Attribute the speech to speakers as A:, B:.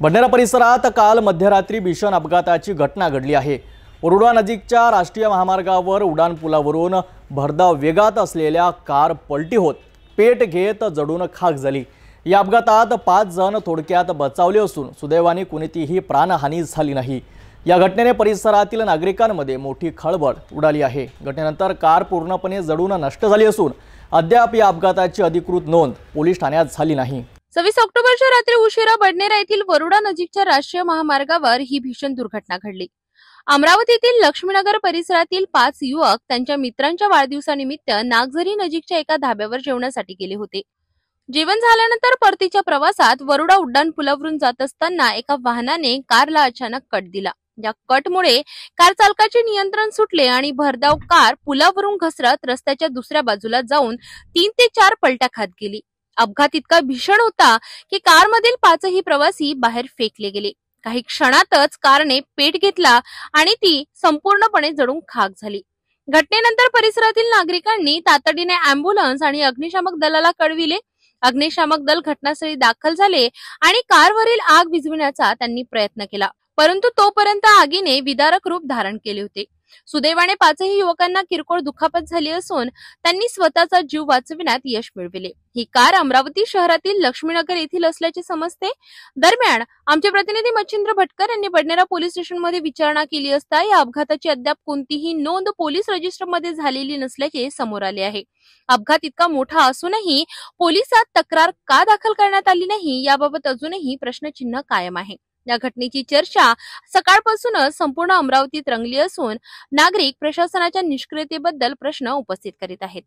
A: बडनेरा परिसरात काल मध्यरात्री भीषण अपघाताची घटना घडली आहे। वरुडा नजीकच्या राष्ट्रीय महामार्गावर उड्डाण पुलावरून भरधाव वेगात असलेल्या कार पलटी होत पेट घेत जडून खाक झाली। या अपघातात 5 जण थोडक्यात बचावले असून सुदैवाने कोणतीही प्राणहानी झाली नाही। या घटनेने परिसरातील नागरिकांमध्ये मोठी खळबळ उडाली आहे। घटनेनंतर कार पूर्णपणे जडून नष्ट झाली असून अद्याप या अपघाताची अधिकृत नोंद पोलीस ठाण्यात झाली नाही।
B: 26 ऑक्टोबरच्या रात्री उशिरा बडनेरा येथील वरुडा नजीकच्या राष्ट्रीय महामार्गावर ही भीषण दुर्घटना घडली। अमरावतीतील लक्ष्मीनगर परिसरातील 5 युवक त्यांच्या मित्रांच्या वाढदिवसानिमित्त नागझरी नजीकच्या एका धाब्यावर जेवणासाठी गेले होते। जेवण झाल्यानंतर परतीच्या प्रवासात वरुडा उड्डाण पुलावरून जात असताना एका वाहनाने कारला अचानक कट दिला। या कटमुळे कार चालकाचे नियंत्रण सुटले आणि भरधाव कार पुलावरून घसरत रस्त्याच्या दुसऱ्या बाजूला जाऊन 3 ते 4 पलट्या खात गेली। अपघात इतका भीषण होता की कारमधील 5ही प्रवासी बाहेर फेकले गेले। काही क्षणातच कारने पेट घेतला आणि ती संपूर्णपणे जळून खाक झाली। घटनेनंतर परिसरातील नागरिकांनी तातडीने अँब्युलन्स आणि अग्निशामक दलाला कळविले। अग्निशामक दल घटनास्थळी दाखल झाले आणि कारवरील आग विझविण्याचा त्यांनी प्रयत्न केला, परंतु तोपर्यंत आगीने विदारक रूप धारण केले होते। सुदैवाने 5ही युवकांना किरकोळ दुखापत झाली असून त्यांनी स्वतःचा जीव वाचविण्यात यश मिळविले। ही कार अमरावती शहरातील लक्ष्मीनगर येथील असल्याचे समजते। दरम्यान आमचे प्रतिनिधी मच्छिंद्र भटकर यांनी बडनेरा पोलीस स्टेशनमध्ये विचारणा केली असता या अपघाताची अद्याप कोणतीही नोंद पोलीस रजिस्टरमध्ये झालेली नसल्याचे समोर आले आहे। अपघात इतका मोठा असूनही पोलिसात तक्रार का दाखल करण्यात आली नाही याबाबत अजूनही प्रश्नचिन्ह कायम आहे। या घटनेची चर्चा सकाळपासूनच संपूर्ण अमरावतीत रंगली असून नागरिक प्रशासनाच्या निष्क्रियतेबद्दल प्रश्न उपस्थित करीत आहेत।